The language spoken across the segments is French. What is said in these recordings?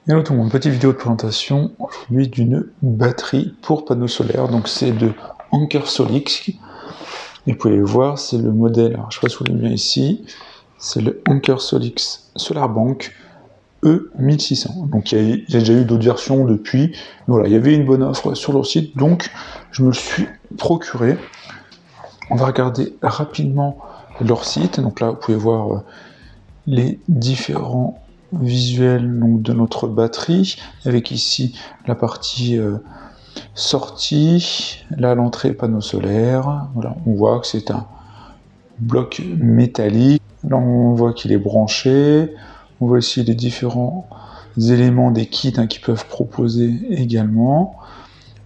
Hello tout le monde, petite vidéo de présentation aujourd'hui d'une batterie pour panneaux solaires. Donc c'est de Anker Solix. Et vous pouvez voir, c'est le modèle, alors, je ne sais pas si vous voyez bien ici, c'est le Anker Solix SolarBank E1600. Donc il y a déjà eu d'autres versions depuis. Voilà, il y avait une bonne offre sur leur site, donc je me le suis procuré. On va regarder rapidement leur site. Donc là, vous pouvez voir les différents visuels donc, de notre batterie, avec ici la partie sortie, là l'entrée panneau solaire. Voilà, on voit que c'est un bloc métallique. Là on voit qu'il est branché. On voit ici les différents éléments des kits qui peuvent proposer également.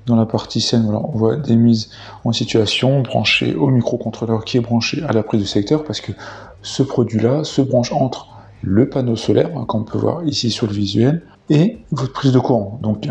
Dans la partie scène, voilà, on voit des mises en situation branchées au microcontrôleur qui est branché à la prise du secteur, parce que ce produit-là se branche entre le panneau solaire, comme on peut voir ici sur le visuel, et votre prise de courant. Donc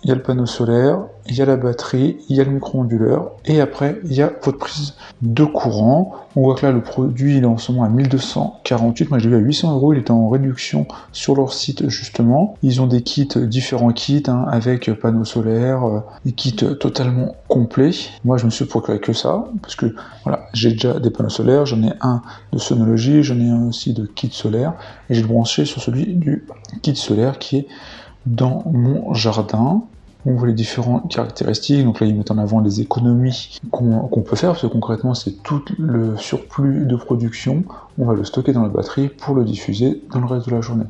il y a le panneau solaire, il y a la batterie, il y a le micro-onduleur, et après il y a votre prise de courant. On voit que là le produit il est en ce moment à 1248, moi je l'ai vu à 800 €, il est en réduction sur leur site justement. Ils ont des kits, différents kits, avec panneaux solaires, des kits totalement complets. Moi je me suis procuré que ça, parce que voilà, j'ai déjà des panneaux solaires, j'en ai un de Sonology, j'en ai un aussi de kit solaire, et j'ai branché sur celui du kit solaire qui est dans mon jardin. On voit les différentes caractéristiques, donc là ils mettent en avant les économies qu'on peut faire, parce que concrètement c'est tout le surplus de production, on va le stocker dans la batterie pour le diffuser dans le reste de la journée.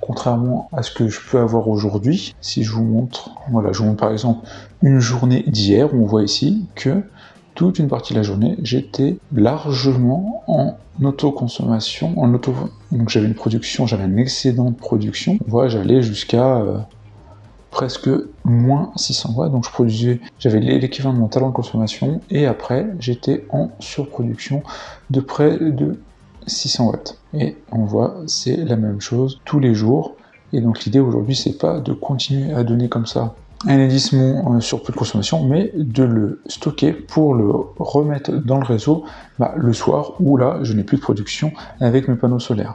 Contrairement à ce que je peux avoir aujourd'hui, si je vous montre, voilà, je vous montre par exemple une journée d'hier, on voit ici que toute une partie de la journée, j'étais largement en autoconsommation, donc j'avais une production, j'avais un excédent de production. Voilà, j'allais jusqu'à presque moins 600 watts, donc j'avais l'équivalent de mon talent de consommation, et après j'étais en surproduction de près de 600 watts. Et on voit, c'est la même chose tous les jours. Et donc l'idée aujourd'hui, c'est pas de continuer à donner comme ça un indice surplus de consommation, mais de le stocker pour le remettre dans le réseau le soir où là je n'ai plus de production avec mes panneaux solaires.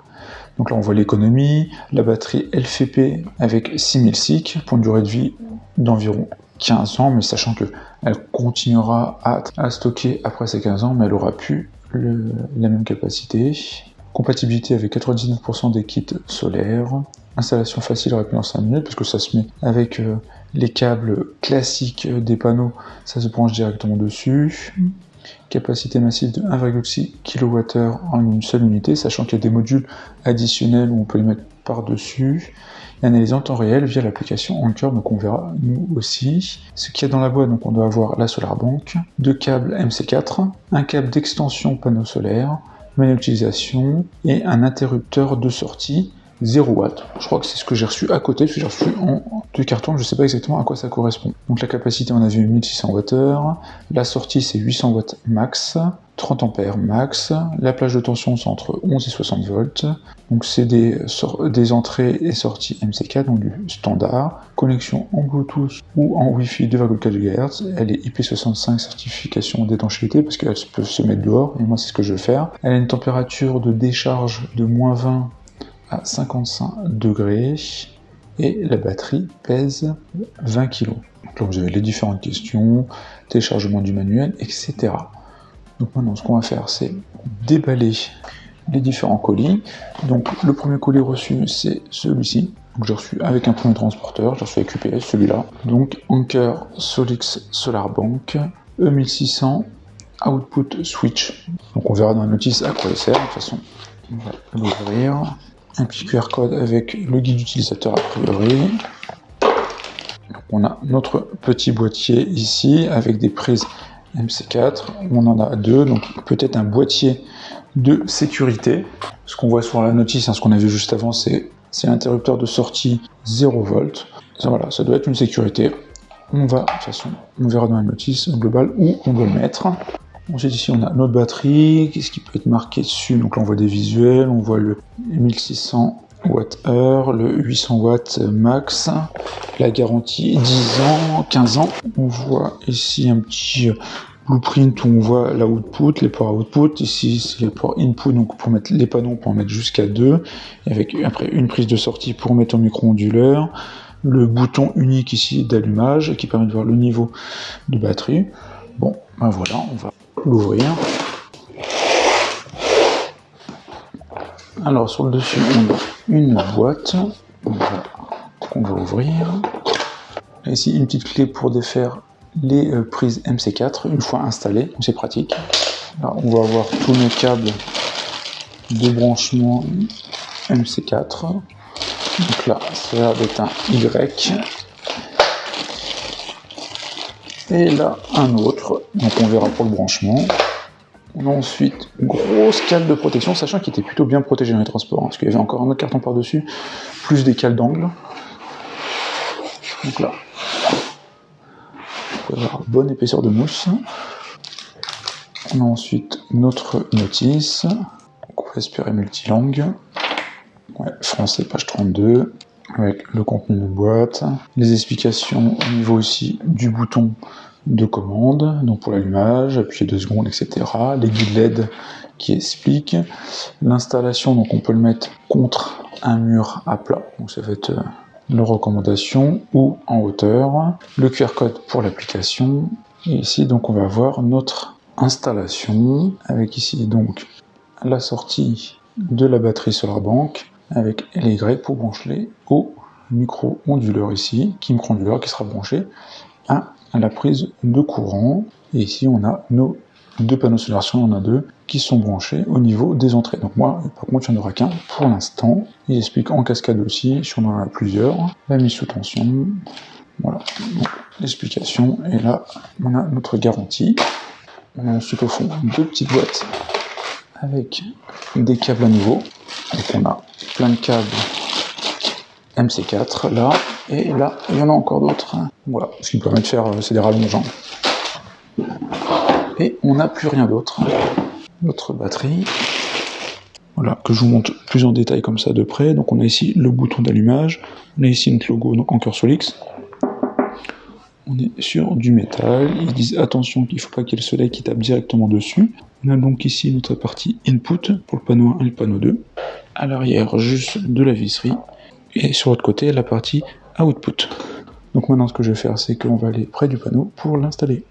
Donc là on voit l'économie, la batterie LFP avec 6000 SiC pour une durée de vie d'environ 15 ans, mais sachant qu'elle continuera à stocker après ces 15 ans, mais elle aura plus la même capacité. Compatibilité avec 99% des kits solaires. Installation facile, rapide en 5 minutes, parce que ça se met avec les câbles classiques des panneaux, ça se branche directement dessus. Capacité massive de 1,6 kWh en une seule unité, sachant qu'il y a des modules additionnels où on peut les mettre par-dessus. Et analyse en temps réel via l'application Anker, donc on verra nous aussi. Ce qu'il y a dans la boîte, donc on doit avoir la SolarBank, 2 câbles MC4, un câble d'extension panneau solaire, manuel d'utilisation et un interrupteur de sortie 0 watts. Je crois que c'est ce que j'ai reçu à côté, parce que j'ai reçu en 2 cartons, je ne sais pas exactement à quoi ça correspond. Donc la capacité, on a vu 1600 Wh, la sortie c'est 800 watts max, 30 ampères max, la plage de tension c'est entre 11 et 60 volts, donc c'est des entrées et sorties MC4, donc du standard, connexion en Bluetooth ou en Wi-Fi 2,4 GHz, elle est IP65 certification d'étanchéité, parce qu'elle peut se mettre dehors, et moi c'est ce que je vais faire. Elle a une température de décharge de -20 à 55 degrés, et la batterie pèse 20 kg. Donc là vous avez les différentes questions, téléchargement du manuel, etc. Donc maintenant ce qu'on va faire, c'est déballer les différents colis. Donc le premier colis reçu, c'est celui-ci. Donc j'ai reçu avec un premier transporteur, j'ai reçu avec UPS, celui-là. Donc Anker Solix SolarBank E1600 Output Switch. Donc on verra dans la notice à quoi il sert. De toute façon, on va l'ouvrir. Un petit QR code avec le guide utilisateur a priori. Donc on a notre petit boîtier ici avec des prises MC4, on en a 2, donc peut-être un boîtier de sécurité. Ce qu'on voit sur la notice, ce qu'on a vu juste avant, c'est l'interrupteur de sortie 0 volt. Voilà, ça doit être une sécurité. On va, de toute façon, on verra dans la notice globale où on doit le mettre. Ensuite ici on a notre batterie, qu'est-ce qui peut être marqué dessus? Donc là on voit des visuels, on voit le 1600 Wh, le 800 watts max, la garantie 10 ans, 15 ans. On voit ici un petit blueprint où on voit la output, les ports output. Ici, c'est les ports input, donc pour mettre les panneaux, on peut en mettre jusqu'à 2, avec après une prise de sortie pour mettre au micro-onduleur. Le bouton unique ici d'allumage qui permet de voir le niveau de batterie. Bon, ben voilà, on va l'ouvrir. Alors sur le dessus, on a une boîte qu'on va ouvrir. Ici, une petite clé pour défaire les prises MC4 une fois installées, c'est pratique. Là, on va avoir tous nos câbles de branchement MC4. Donc là, ça a l'air d'être un Y. Et là, un autre. Donc on verra pour le branchement. On a ensuite une grosse cale de protection, sachant qu'il était plutôt bien protégé dans les transports, hein, parce qu'il y avait encore un autre carton par-dessus, plus des cales d'angle. Donc là, on peut avoir une bonne épaisseur de mousse. On a ensuite notre notice, donc on va espérer multilangue. Ouais, français, page 32, avec le contenu de boîte, les explications au niveau aussi du bouton de commande, donc pour l'allumage, appuyer 2 secondes, etc. Les guides LED qui expliquent l'installation, donc on peut le mettre contre un mur à plat, donc ça va être les recommandations, ou en hauteur, le QR code pour l'application, et ici donc on va avoir notre installation, avec ici donc la sortie de la batterie SolarBank, avec les Y pour brancher au micro-onduleur ici, micro-onduleur qui sera branché à la prise de courant. Et ici on a nos 2 panneaux solaires, si on en a 2, qui sont branchés au niveau des entrées. Donc moi, par contre, il n'y en aura qu'un pour l'instant. Il explique en cascade aussi, si on en a plusieurs, la mise sous tension. Voilà, l'explication. Et là, on a notre garantie. On a ensuite au fond 2 petites boîtes avec des câbles à nouveau. Donc on a plein de câbles MC4 là, et là il y en a encore d'autres. Voilà, ce qui me permet de faire, c'est des rallongeants. Et on n'a plus rien d'autre. Notre batterie, voilà, que je vous montre plus en détail comme ça de près. Donc on a ici le bouton d'allumage, on a ici notre logo, donc Anker Solix. On est sur du métal, ils disent attention qu'il ne faut pas qu'il y ait le soleil qui tape directement dessus. On a donc ici notre partie input pour le panneau 1 et le panneau 2. À l'arrière, juste de la visserie. Et sur l'autre côté, la partie output. Donc maintenant, ce que je vais faire, c'est qu'on va aller près du panneau pour l'installer.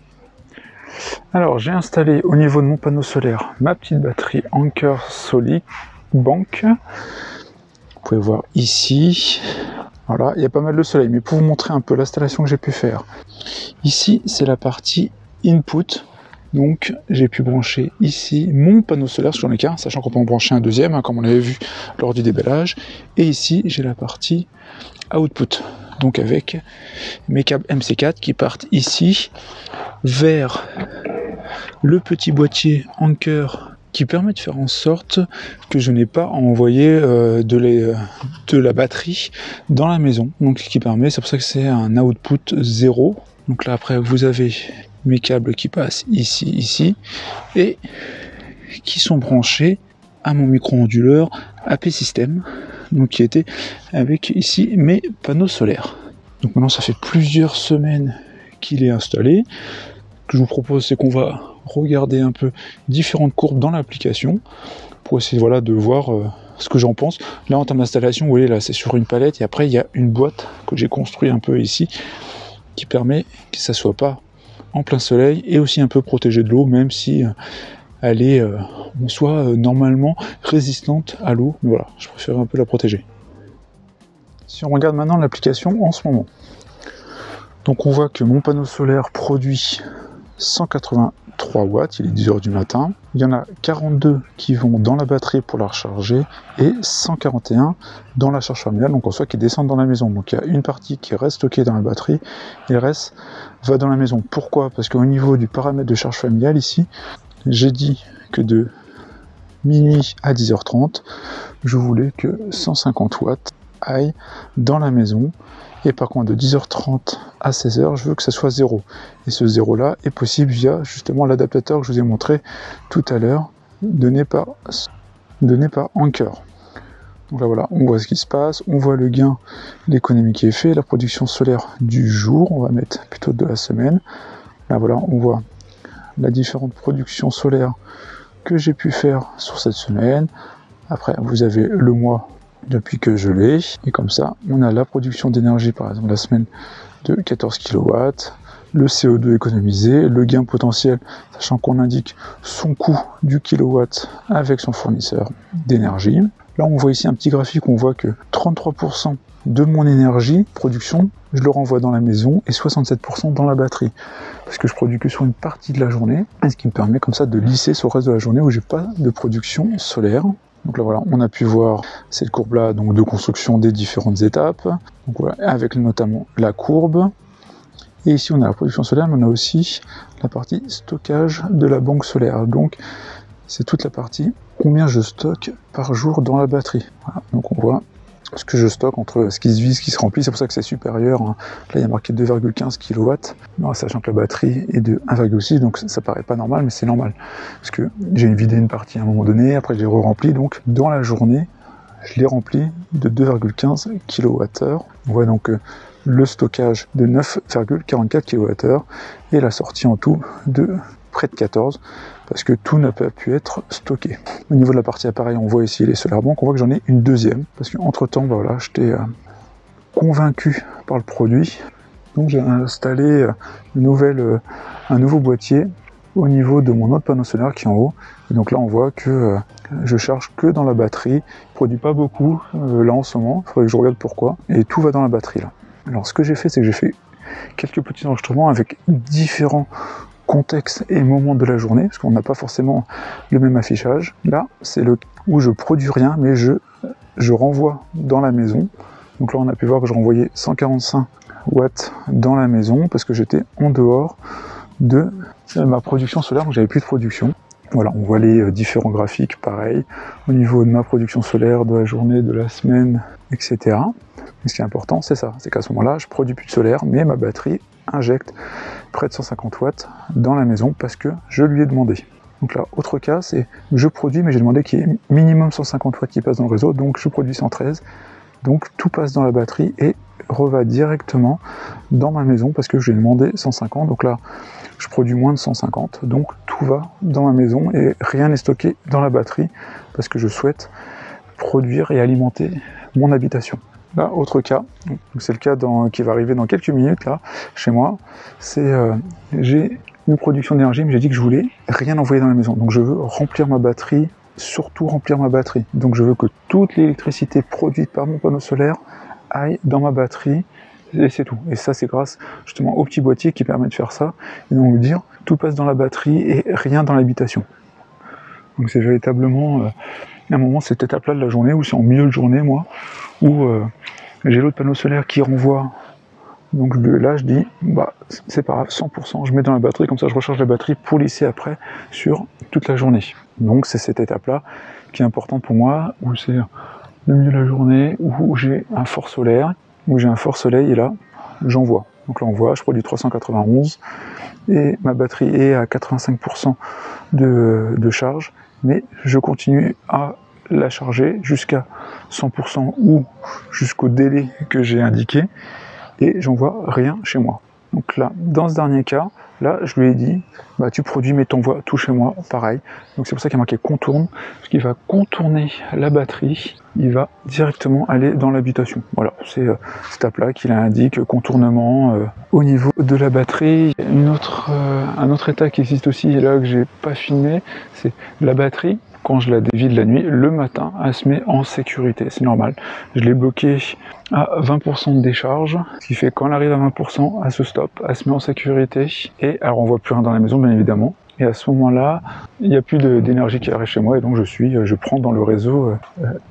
Alors, j'ai installé au niveau de mon panneau solaire ma petite batterie Anker Solix Bank. Vous pouvez voir ici. Voilà, il y a pas mal de soleil, mais pour vous montrer un peu l'installation que j'ai pu faire. Ici, c'est la partie input. Donc, j'ai pu brancher ici mon panneau solaire sur les qu'un, sachant qu'on peut en brancher un deuxième, hein, comme on l'avait vu lors du déballage. Et ici, j'ai la partie output. Donc, avec mes câbles MC4 qui partent ici vers le petit boîtier Anker qui permet de faire en sorte que je n'ai pas à envoyer de la batterie dans la maison. Donc, ce qui permet, c'est pour ça que c'est un output 0. Donc là, après, vous avez mes câbles qui passent ici, et qui sont branchés à mon micro-onduleur AP System, donc qui était avec ici mes panneaux solaires. Donc maintenant, ça fait plusieurs semaines qu'il est installé. Ce que je vous propose, c'est qu'on va regarder un peu différentes courbes dans l'application pour essayer, voilà, de voir ce que j'en pense. Là, en termes d'installation, vous voyez, là, c'est sur une palette, et après, il y a une boîte que j'ai construite un peu ici qui permet que ça soit pas en plein soleil et aussi un peu protégé de l'eau, même si elle est en soi normalement résistante à l'eau. Mais voilà, je préfère un peu la protéger. Si on regarde maintenant l'application en ce moment, donc on voit que mon panneau solaire produit 183 watts, il est 10h du matin. Il y en a 42 qui vont dans la batterie pour la recharger et 141 dans la charge familiale, donc en soit qui descendent dans la maison. Donc il y a une partie qui reste stockée dans la batterie et le reste va dans la maison. Pourquoi ? Parce qu'au niveau du paramètre de charge familiale ici, j'ai dit que de minuit à 10h30, je voulais que 150 watts aillent dans la maison. Et par contre, de 10h30 à 16h, je veux que ça soit 0. Et ce 0 là est possible via justement l'adaptateur que je vous ai montré tout à l'heure, donné par Anker. Donc là voilà, on voit ce qui se passe, on voit le gain d'économie qui est fait, la production solaire du jour, on va mettre plutôt de la semaine. Là voilà, on voit la différente production solaire que j'ai pu faire sur cette semaine. Après, vous avez le mois depuis que je l'ai. Et comme ça, on a la production d'énergie, par exemple, la semaine de 14 kW, le CO2 économisé, le gain potentiel, sachant qu'on indique son coût du kilowatt avec son fournisseur d'énergie. Là, on voit ici un petit graphique où on voit que 33% de mon énergie, production, je le renvoie dans la maison et 67% dans la batterie. Parce que je produis que sur une partie de la journée, et ce qui me permet comme ça de lisser sur le reste de la journée où j'ai pas de production solaire. Donc là voilà, on a pu voir cette courbe-là donc de construction des différentes étapes. Donc voilà, avec notamment la courbe. Et ici on a la production solaire, mais on a aussi la partie stockage de la banque solaire. Donc c'est toute la partie combien je stocke par jour dans la batterie. Voilà, donc on voit ce que je stocke entre ce qui se vide, ce qui se remplit. C'est pour ça que c'est supérieur. Hein. Là il y a marqué 2,15 kW, sachant que la batterie est de 1,6, donc ça paraît pas normal, mais c'est normal. Parce que j'ai vidé une partie à un moment donné, après je l'ai re-rempli, donc dans la journée, je l'ai rempli de 2,15 kWh. On voit donc le stockage de 9,44 kWh et la sortie en tout de près de 14, parce que tout n'a pas pu être stocké. Au niveau de la partie appareil, on voit ici les SolarBank, on voit que j'en ai une deuxième, parce qu'entre temps, bah voilà, j'étais convaincu par le produit, donc j'ai installé un nouveau boîtier au niveau de mon autre panneau solaire qui est en haut, et donc là on voit que je charge que dans la batterie, il produit pas beaucoup là en ce moment, il faudrait que je regarde pourquoi, et tout va dans la batterie là. Alors ce que j'ai fait, c'est que j'ai fait quelques petits enregistrements avec différents contexte et moment de la journée, parce qu'on n'a pas forcément le même affichage. Là, c'est le où je produis rien, mais je renvoie dans la maison. Donc là, on a pu voir que je renvoyais 145 watts dans la maison, parce que j'étais en dehors de ma production solaire, donc j'avais plus de production. Voilà, on voit les différents graphiques, pareil, au niveau de ma production solaire, de la journée, de la semaine, etc. Mais ce qui est important, c'est ça, c'est qu'à ce moment-là, je produis plus de solaire, mais ma batterie injecte près de 150 watts dans la maison parce que je lui ai demandé. Donc là, autre cas, c'est je produis, mais j'ai demandé qu'il y ait minimum 150 watts qui passent dans le réseau, donc je produis 113. Donc tout passe dans la batterie et reva directement dans ma maison parce que j'ai demandé 150. Donc là, je produis moins de 150, donc tout va dans ma maison et rien n'est stocké dans la batterie parce que je souhaite produire et alimenter mon habitation. Là, autre cas, c'est le cas qui va arriver dans quelques minutes là, chez moi, c'est j'ai une production d'énergie, mais j'ai dit que je voulais rien envoyer dans la maison. Donc je veux remplir ma batterie, surtout remplir ma batterie. Donc je veux que toute l'électricité produite par mon panneau solaire aille dans ma batterie, et c'est tout. Et ça, c'est grâce justement au petit boîtier qui permet de faire ça, et donc dire tout passe dans la batterie et rien dans l'habitation. Donc c'est véritablement à un moment cette étape-là de la journée, où c'est en milieu de journée, moi, où j'ai l'autre panneau solaire qui renvoie. Donc là, je dis, bah c'est pas grave, 100%, je mets dans la batterie, comme ça je recharge la batterie pour lisser après sur toute la journée. Donc c'est cette étape-là qui est importante pour moi, où c'est le milieu de la journée, où j'ai un fort solaire, où j'ai un fort soleil, et là, j'envoie. Donc là, on voit, je produis 391, et ma batterie est à 85% de charge, mais je continue à la charger jusqu'à 100% ou jusqu'au délai que j'ai indiqué, et j'en vois rien chez moi. Donc là, dans ce dernier cas, là, je lui ai dit, bah tu produis mais t'envoies tout chez moi, pareil. Donc c'est pour ça qu'il y a marqué contourne, parce qu'il va contourner la batterie, il va directement aller dans l'habitation. Voilà, c'est cette étape-là qu'il indique, contournement. Au niveau de la batterie, un autre état qui existe aussi, et là que j'ai pas filmé, c'est la batterie. Quand je la dévide la nuit, le matin, elle se met en sécurité, c'est normal. Je l'ai bloquée à 20% de décharge, ce qui fait quand elle arrive à 20%, elle se stoppe, elle se met en sécurité, et elle renvoie plus rien dans la maison, bien évidemment. Et à ce moment-là, il n'y a plus d'énergie qui arrive chez moi, et donc je prends dans le réseau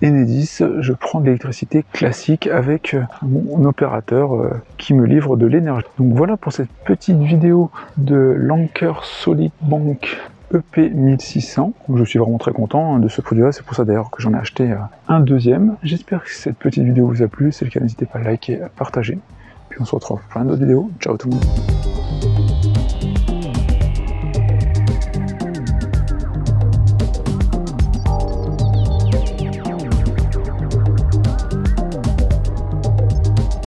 Enedis, je prends de l'électricité classique avec mon opérateur qui me livre de l'énergie. Donc voilà pour cette petite vidéo de l'Anker SolidBank EP1600. Je suis vraiment très content de ce produit-là, c'est pour ça d'ailleurs que j'en ai acheté un deuxième. J'espère que cette petite vidéo vous a plu, si c'est le cas n'hésitez pas à liker, à partager. Puis on se retrouve pour plein d'autres vidéos. Ciao tout le monde.